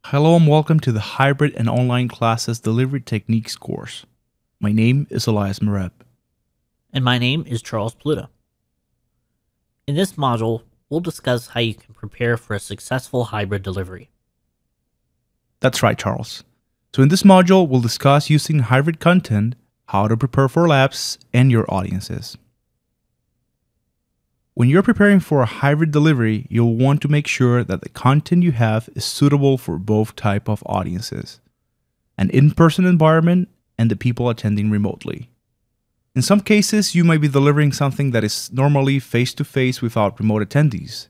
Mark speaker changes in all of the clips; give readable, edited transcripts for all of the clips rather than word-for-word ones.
Speaker 1: Hello and welcome to the Hybrid and Online Classes Delivery Techniques course. My name is Elias Mareb.
Speaker 2: And my name is Charles Pluto. In this module, we'll discuss how you can prepare for a successful hybrid delivery.
Speaker 1: That's right, Charles. So in this module, we'll discuss using hybrid content, how to prepare for labs, and your audiences. When you're preparing for a hybrid delivery, you'll want to make sure that the content you have is suitable for both type of audiences, an in-person environment and the people attending remotely. In some cases, you might be delivering something that is normally face-to-face without remote attendees.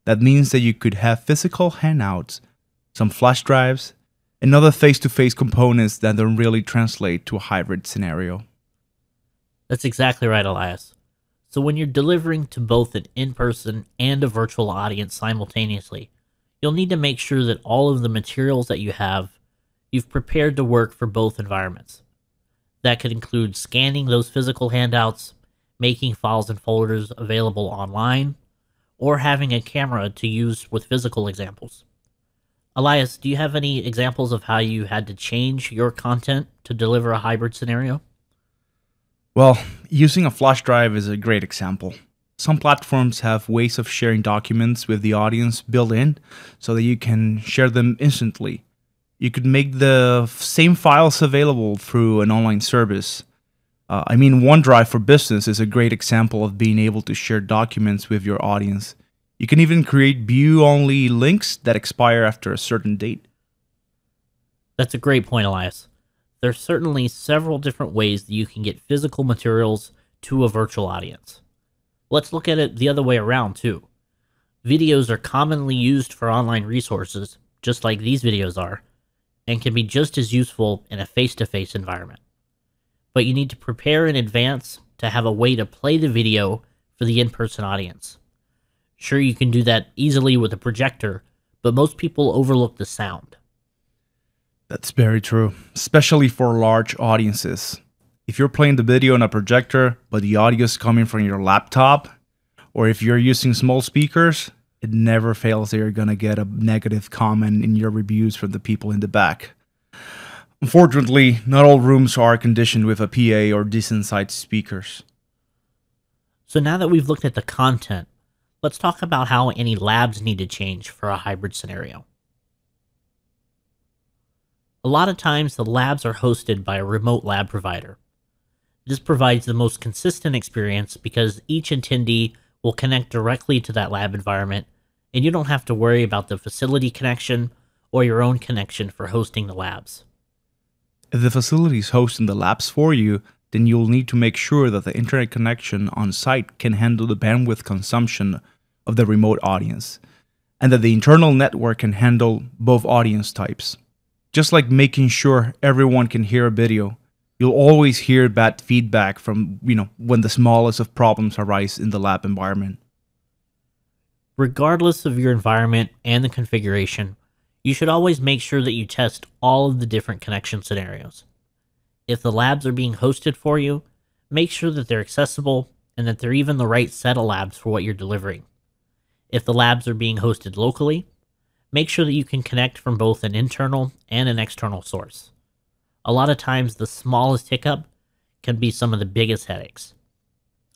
Speaker 1: That means that you could have physical handouts, some flash drives, and other face-to-face components that don't really translate to a hybrid scenario.
Speaker 2: That's exactly right, Elias. So when you're delivering to both an in-person and a virtual audience simultaneously, you'll need to make sure that all of the materials that you've prepared to work for both environments. That could include scanning those physical handouts, making files and folders available online, or having a camera to use with physical examples. Elias, do you have any examples of how you had to change your content to deliver a hybrid scenario?
Speaker 1: Well, using a flash drive is a great example. Some platforms have ways of sharing documents with the audience built in so that you can share them instantly. You could make the same files available through an online service. OneDrive for Business is a great example of being able to share documents with your audience. You can even create view-only links that expire after a certain date.
Speaker 2: That's a great point, Elias. There's certainly several different ways that you can get physical materials to a virtual audience. Let's look at it the other way around, too. Videos are commonly used for online resources, just like these videos are, and can be just as useful in a face-to-face environment. But you need to prepare in advance to have a way to play the video for the in-person audience. Sure, you can do that easily with a projector, but most people overlook the sound.
Speaker 1: That's very true, especially for large audiences. If you're playing the video on a projector, but the audio is coming from your laptop, or if you're using small speakers, it never fails that you're going to get a negative comment in your reviews from the people in the back. Unfortunately, not all rooms are conditioned with a PA or decent-sized speakers.
Speaker 2: So now that we've looked at the content, let's talk about how any labs need to change for a hybrid scenario. A lot of times, the labs are hosted by a remote lab provider. This provides the most consistent experience because each attendee will connect directly to that lab environment, and you don't have to worry about the facility connection or your own connection for hosting the labs.
Speaker 1: If the facility is hosting the labs for you, then you'll need to make sure that the internet connection on site can handle the bandwidth consumption of the remote audience, and that the internal network can handle both audience types. Just like making sure everyone can hear a video, you'll always hear bad feedback from, when the smallest of problems arise in the lab environment.
Speaker 2: Regardless of your environment and the configuration, you should always make sure that you test all of the different connection scenarios. If the labs are being hosted for you, make sure that they're accessible and that they're even the right set of labs for what you're delivering. If the labs are being hosted locally, make sure that you can connect from both an internal and an external source. A lot of times, the smallest hiccup can be some of the biggest headaches.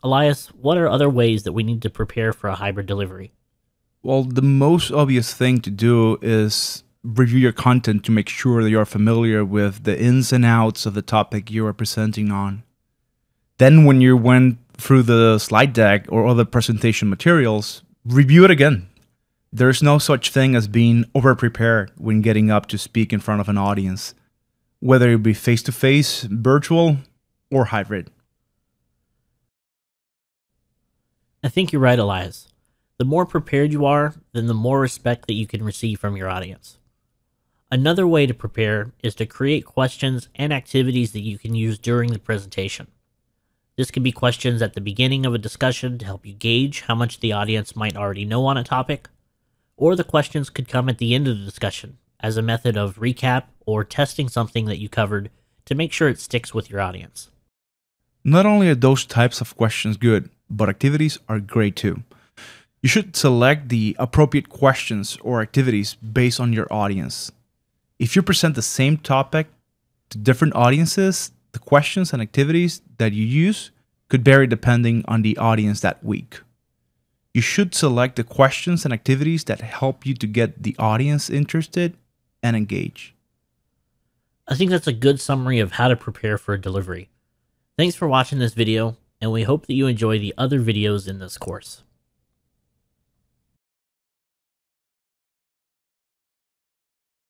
Speaker 2: Elias, what are other ways that we need to prepare for a hybrid delivery?
Speaker 1: Well, the most obvious thing to do is review your content to make sure that you're familiar with the ins and outs of the topic you are presenting on. Then when you went through the slide deck or other presentation materials, review it again. There's no such thing as being over-prepared when getting up to speak in front of an audience, whether it be face-to-face, virtual, or hybrid.
Speaker 2: I think you're right, Elias. The more prepared you are, then the more respect that you can receive from your audience. Another way to prepare is to create questions and activities that you can use during the presentation. This can be questions at the beginning of a discussion to help you gauge how much the audience might already know on a topic, or the questions could come at the end of the discussion as a method of recap or testing something that you covered to make sure it sticks with your audience.
Speaker 1: Not only are those types of questions good, but activities are great too. You should select the appropriate questions or activities based on your audience. If you present the same topic to different audiences, the questions and activities that you use could vary depending on the audience that week. You should select the questions and activities that help you to get the audience interested and engaged.
Speaker 2: I think that's a good summary of how to prepare for a delivery. Thanks for watching this video, and we hope that you enjoy the other videos in this course.